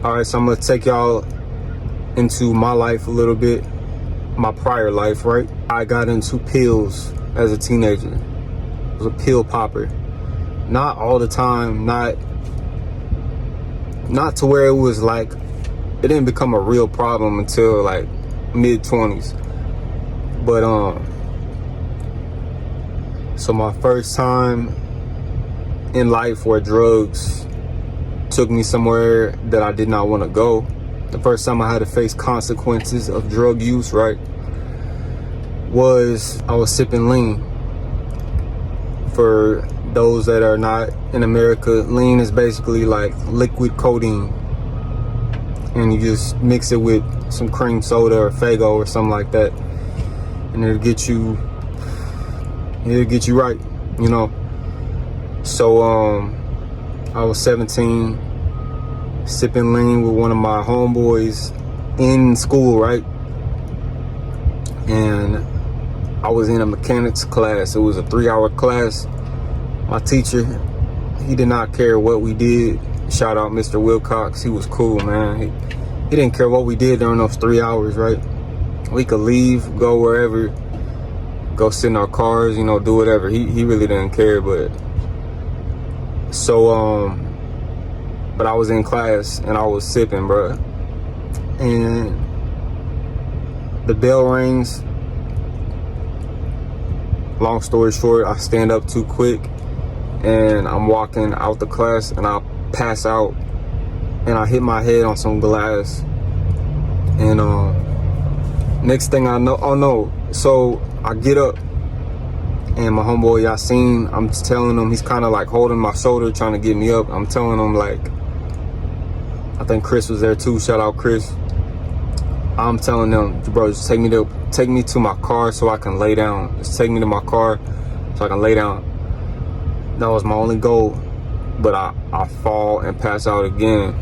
All right, so I'm gonna take y'all into my life a little bit, my prior life, right? I got into pills as a teenager. I was a pill popper. Not all the time, not to where it was like, it didn't become a real problem until like mid-20s. But so my first time in life where drugs took me somewhere that I did not want to go. The first time I had to face consequences of drug use, right, was I was sipping lean. For those that are not in America, lean is basically like liquid codeine, and you just mix it with some cream soda or Faygo or something like that, and it'll get you right, you know. So I was 17, sipping lean with one of my homeboys in school, right? And I was in a mechanics class. It was a 3-hour class. My teacher, he did not care what we did. Shout out Mr. Wilcox. He was cool, man. He didn't care what we did during those 3 hours, right? We could leave, go wherever, go sit in our cars, you know, do whatever. He really didn't care. But so but I was in class and I was sipping, bro. And the bell rings. Long story short, I stand up too quick and I'm walking out the class and I pass out and I hit my head on some glass. And next thing I know, oh no, so I get up and my homeboy Yasin, I'm just telling him, he's kind of like holding my shoulder trying to get me up. I'm telling him, like, I think Chris was there too, shout out Chris. I'm telling them, bro, just take me to my car so I can lay down. Just take me to my car so I can lay down. That was my only goal. But I fall and pass out again.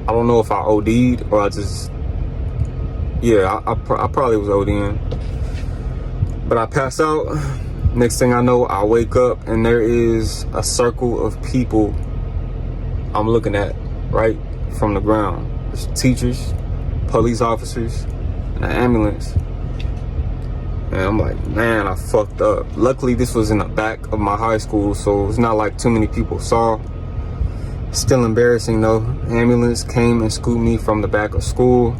I don't know if I OD'd or I just, yeah, I probably was ODing. But I pass out. Next thing I know, I wake up and there is a circle of people I'm looking at, right from the ground. There's teachers, police officers, and an ambulance. And I'm like, man, I fucked up. Luckily, this was in the back of my high school, so it's not like too many people saw. Still embarrassing though. Ambulance came and scooped me from the back of school.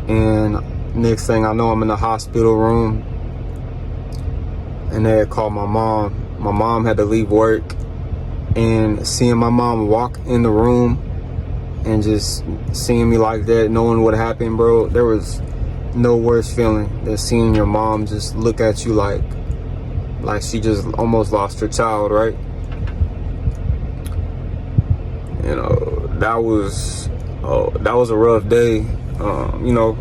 And next thing I know, I'm in the hospital room. And they had called my mom. My mom had to leave work. And seeing my mom walk in the room and just seeing me like that, knowing what happened, bro, there was no worse feeling than seeing your mom just look at you like she just almost lost her child, right? You know, that was a rough day. You know,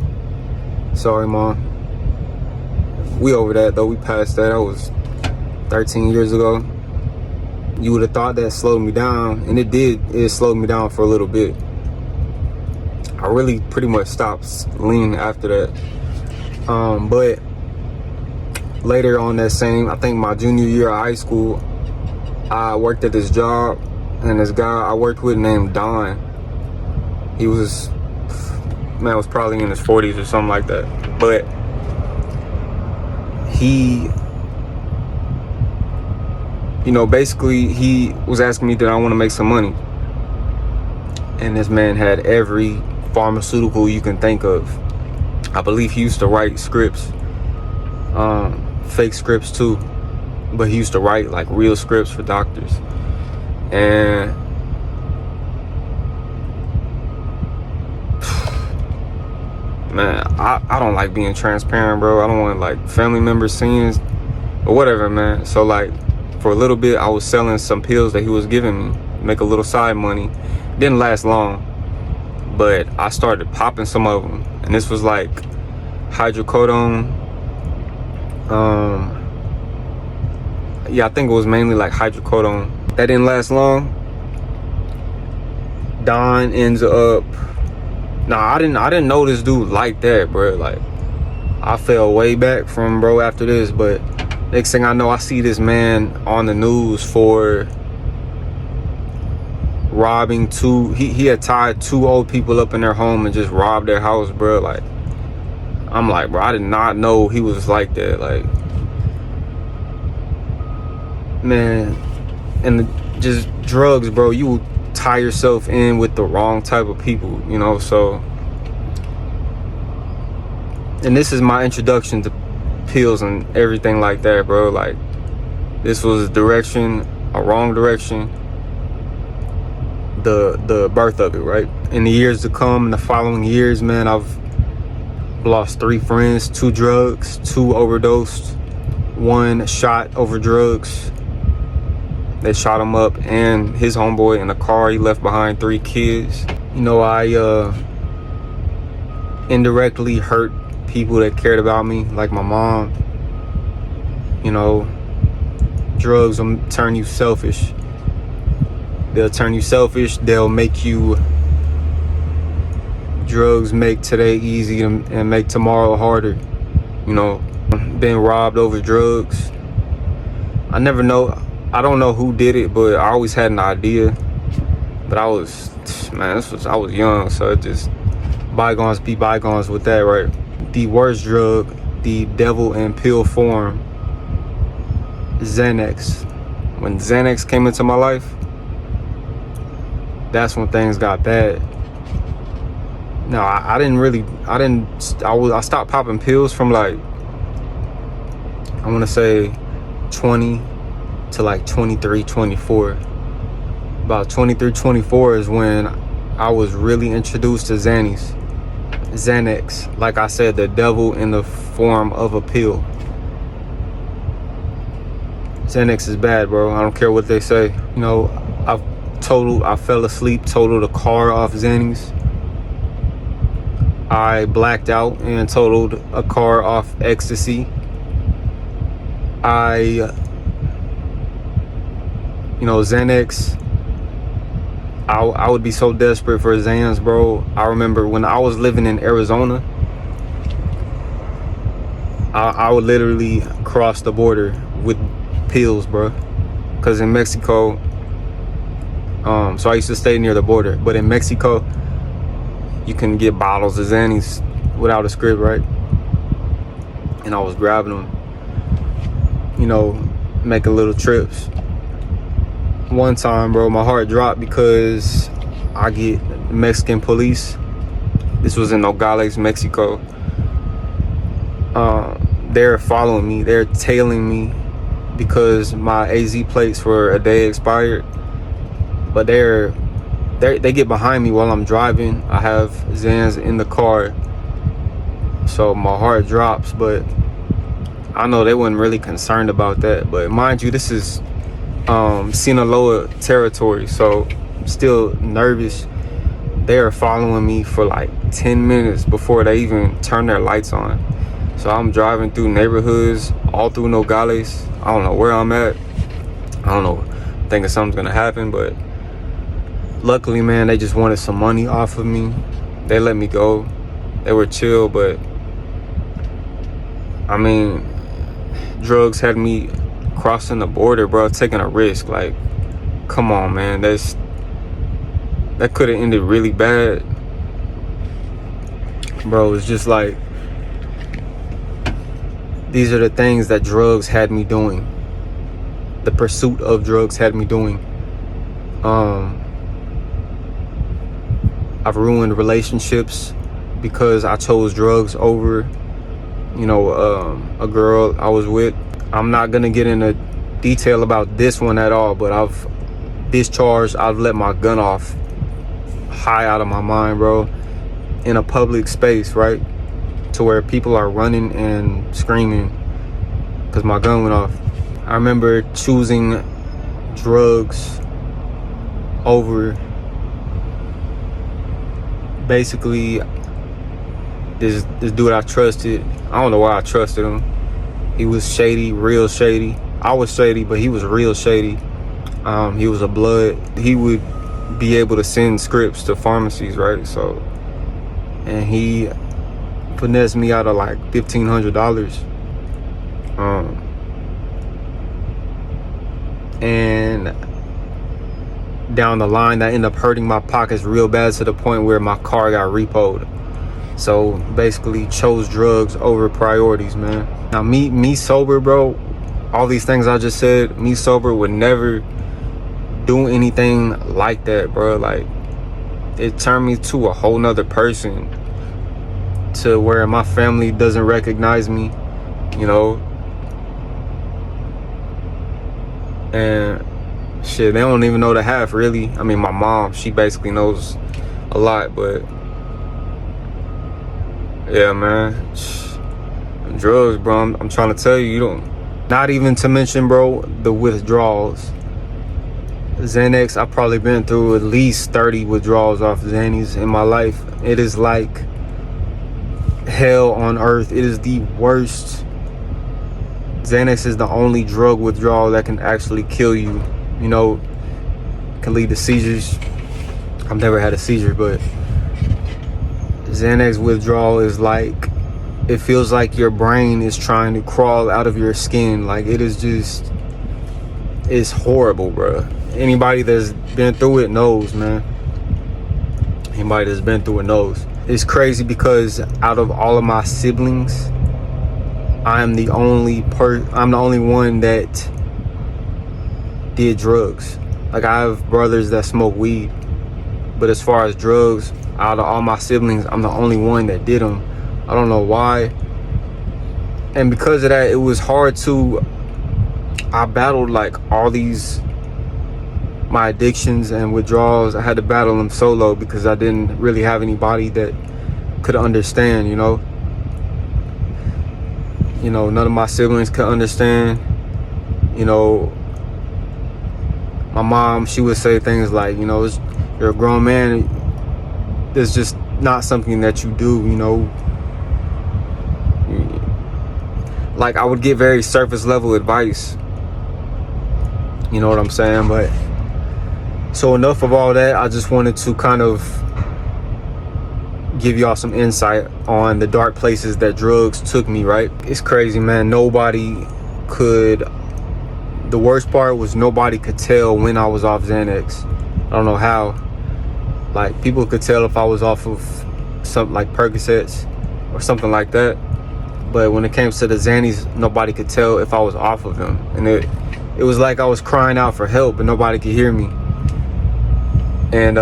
sorry, Mom. We over that though. We passed that. That was 13 years ago. You would have thought that slowed me down, and it did. It slowed me down for a little bit. I really pretty much stopped lean after that. But later on that same, I think my junior year of high school, I worked at this job, and this guy I worked with named Don, he was probably in his 40s or something like that. But he, you know, basically he was asking me, did I want to make some money? And this man had every pharmaceutical you can think of. I believe he used to write scripts, fake scripts too, but he used to write like real scripts for doctors. And man, I don't like being transparent, bro. I don't want like family members seeing, or whatever, man. So like for a little bit, I was selling some pills that he was giving me, make a little side money. Didn't last long, but I started popping some of them, and this was like hydrocodone. Yeah, I think it was mainly like hydrocodone. That didn't last long. Don ends up, I didn't know this dude like that, bro. Like, I fell way back from bro after this, but next thing I know, I see this man on the news for robbing he had tied 2 old people up in their home and just robbed their house, bro. Like, I'm like, bro, I did not know he was like that. Like, man. And just drugs, bro, you will tie yourself in with the wrong type of people, you know. So, and this is my introduction to pills and everything like that, bro. Like, this was a wrong direction, the birth of it, right? In the years to come, in the following years, man, I've lost 3 friends, 2 drugs, 2 overdosed, 1 shot over drugs. They shot him up and his homeboy in a car. He left behind 3 kids. You know, I indirectly hurt people that cared about me, like my mom. You know, drugs will turn you selfish. They'll turn you selfish. They'll make you... Drugs make today easy and make tomorrow harder. You know, being robbed over drugs. I don't know who did it, but I always had an idea. But I was young, so it just, bygones be bygones with that, right? The worst drug, the devil in pill form, Xanax. When Xanax came into my life, that's when things got bad. No, I stopped popping pills from like, I want to say 20 to like 23, 24. About 23, 24 is when I was really introduced to Xanax. Like I said, the devil in the form of a pill. Xanax is bad, bro. I don't care what they say. You know, I fell asleep, totaled a car off Xanax. I blacked out and totaled a car off ecstasy. Xanax, I would be so desperate for Xans, bro. I remember when I was living in Arizona, I would literally cross the border with pills, bro. Because in Mexico, so I used to stay near the border, but in Mexico, you can get bottles of Xannies without a script, right? And I was grabbing them, you know, making little trips. One time, bro, my heart dropped because I get Mexican police. This was in Nogales, Mexico. They're following me. They're tailing me because my AZ plates for a day expired. But they get behind me while I'm driving. I have Xans in the car, so my heart drops. But I know they weren't really concerned about that. But mind you, this is Sinaloa territory, so I'm still nervous. They are following me for like 10 minutes before they even turn their lights on. So I'm driving through neighborhoods all through Nogales. I don't know where I'm at. I don't know, thinking something's gonna happen, but luckily, man, they just wanted some money off of me. They let me go. They were chill, but I mean, drugs had me crossing the border, bro, taking a risk. Like, come on, man, that could have ended really bad, bro. It's just like, these are the things that drugs had me doing. The pursuit of drugs had me doing. I've ruined relationships because I chose drugs over, a girl I was with. I'm not gonna get into detail about this one at all, but I've let my gun off high out of my mind, bro, in a public space, right? To where people are running and screaming because my gun went off. I remember choosing drugs over basically this dude I trusted. I don't know why I trusted him. He was shady, real shady. I was shady, but he was real shady. He was a blood. He would be able to send scripts to pharmacies, right? So, and he finessed me out of like $1,500. And down the line that ended up hurting my pockets real bad to the point where my car got repoed. So basically chose drugs over priorities, man. Now me sober, bro, all these things I just said, me sober would never do anything like that, bro. Like, it turned me to a whole nother person, to where my family doesn't recognize me, you know. And shit, they don't even know the half, really. I mean, my mom, she basically knows a lot, but yeah, man, drugs, bro, I'm trying to tell you, you don't, not even to mention, bro, the withdrawals. Xanax, I've probably been through at least 30 withdrawals off Xannies in my life. It is like hell on earth. It is the worst. Xanax is the only drug withdrawal that can actually kill you. You know, can lead to seizures. I've never had a seizure, but Xanax withdrawal is like, it feels like your brain is trying to crawl out of your skin. Like, it is just, it's horrible, bro. Anybody that's been through it knows, man. Anybody that's been through it knows. It's crazy because out of all of my siblings, I'm the only one that did drugs. Like, I have brothers that smoke weed, but as far as drugs, out of all my siblings, I'm the only one that did them. I don't know why. And because of that, it was hard to, I battled like all these, my addictions and withdrawals. I had to battle them solo because I didn't really have anybody that could understand, you know. None of my siblings could understand. You know, my mom, she would say things like, you know, you're a grown man. It's just not something that you do, you know. Like, I would get very surface level advice. You know what I'm saying? But so enough of all that. I just wanted to kind of give y'all some insight on the dark places that drugs took me, right? It's crazy, man. Nobody could, the worst part was nobody could tell when I was off Xanax. I don't know how. Like, people could tell if I was off of something like Percocets or something like that. But when it came to the Xannies, nobody could tell if I was off of them. And it was like I was crying out for help, but nobody could hear me. And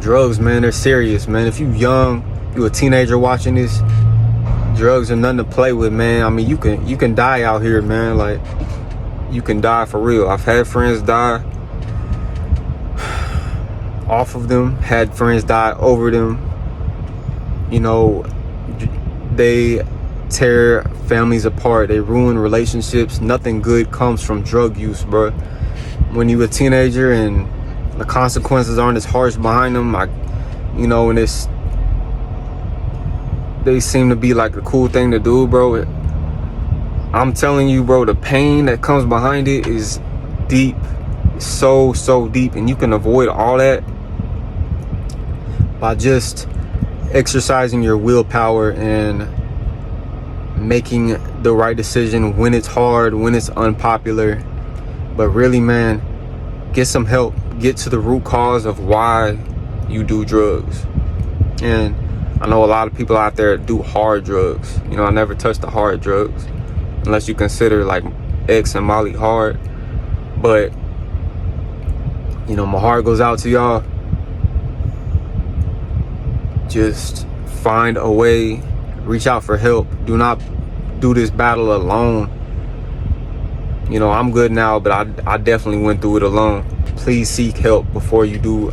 drugs, man, they're serious, man. If you young, you a teenager watching this, drugs are nothing to play with, man. I mean, you can die out here, man. Like, you can die for real. I've had friends die off of them, had friends die over them. You know, they tear families apart, they ruin relationships. Nothing good comes from drug use, bro. When you're a teenager and the consequences aren't as harsh behind them, you know, and they seem to be like a cool thing to do, bro. I'm telling you, bro, the pain that comes behind it is deep. It's so deep, and you can avoid all that by just exercising your willpower and making the right decision when it's hard, when it's unpopular. But really, man, get some help. Get to the root cause of why you do drugs. And I know a lot of people out there do hard drugs. You know, I never touched the hard drugs unless you consider like X and Molly hard. But, you know, my heart goes out to y'all. Just find a way, reach out for help. Do not do this battle alone. You know, I'm good now, but I definitely went through it alone. Please seek help before you do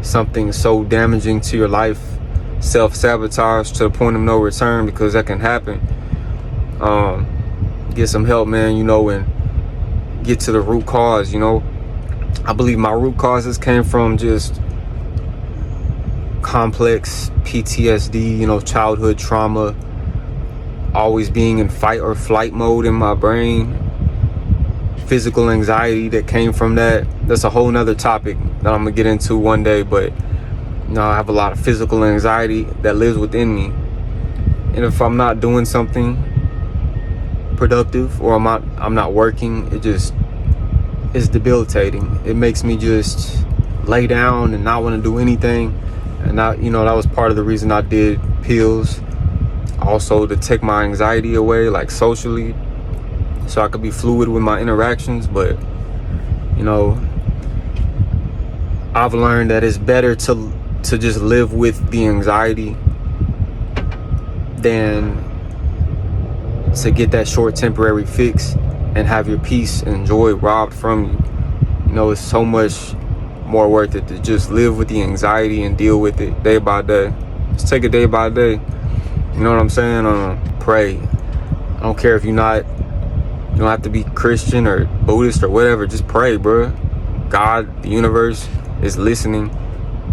something so damaging to your life. Self-sabotage to the point of no return, because that can happen. Get some help, man, you know, and get to the root cause, you know. I believe my root causes came from just complex PTSD, you know, childhood trauma, always being in fight or flight mode in my brain, physical anxiety that came from that. That's a whole nother topic that I'm gonna get into one day. But you know, I have a lot of physical anxiety that lives within me, and if I'm not doing something productive or I'm not working, is debilitating. It makes me just lay down and not want to do anything. And that was part of the reason I did pills, also to take my anxiety away, like socially, so I could be fluid with my interactions. But I've learned that it's better to just live with the anxiety than to get that short temporary fix and have your peace and joy robbed from you. It's so much more worth it to just live with the anxiety and deal with it day by day. Just take it day by day. You know what I'm saying? Pray. I don't care if you don't have to be Christian or Buddhist or whatever. Just pray, bro. God, the universe is listening.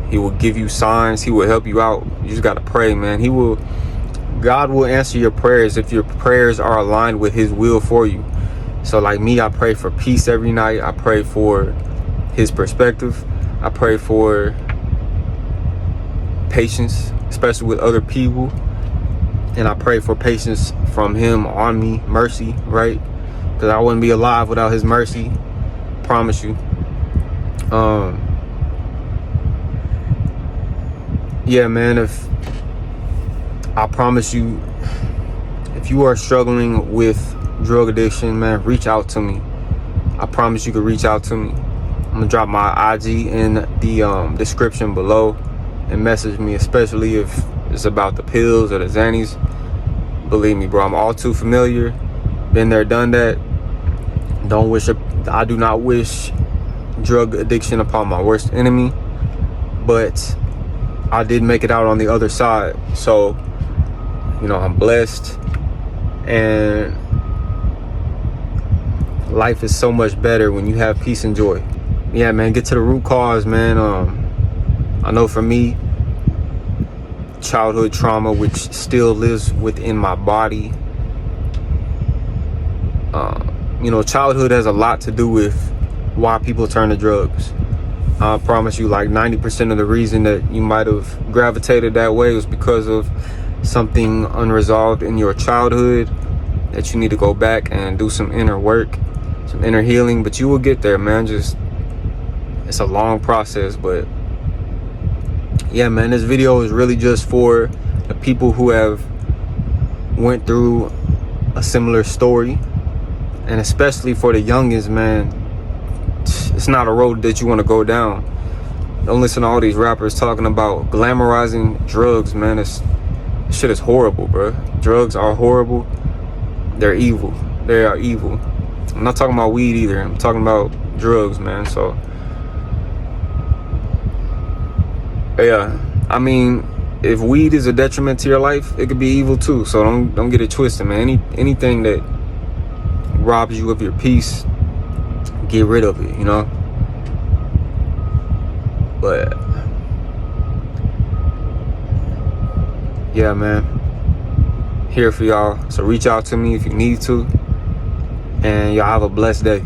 He will give you signs. He will help you out. You just gotta pray, man. God will answer your prayers if your prayers are aligned with his will for you. So like me, I pray for peace every night. I pray for his perspective. I pray for patience, especially with other people. And I pray for patience from him on me, mercy, right? Because I wouldn't be alive without his mercy. Promise you. Yeah, man, I promise you, if you are struggling with drug addiction, man, reach out to me. I promise you can reach out to me. I'm gonna drop my IG in the description below and message me, especially if it's about the pills or the Xannies. Believe me, bro, I'm all too familiar. Been there, done that. I do not wish drug addiction upon my worst enemy, but I did make it out on the other side. So, I'm blessed, and life is so much better when you have peace and joy. Yeah, man, get to the root cause, man. I know for me, childhood trauma, which still lives within my body. Childhood has a lot to do with why people turn to drugs. I promise you, like 90% of the reason that you might have gravitated that way was because of something unresolved in your childhood that you need to go back and do some inner work, some inner healing. But you will get there, man. It's a long process. But yeah, man, this video is really just for the people who have went through a similar story, and especially for the youngins, man. It's not a road that you want to go down. Don't listen to all these rappers talking about glamorizing drugs, man. This shit is horrible, bro. Drugs are horrible. They're evil. They are evil. I'm not talking about weed either. I'm talking about drugs, man. So yeah, I mean, if weed is a detriment to your life, it could be evil too. So don't get it twisted, man. Anything that robs you of your peace, get rid of it, But yeah, man, here for y'all. So reach out to me if you need to, and y'all have a blessed day.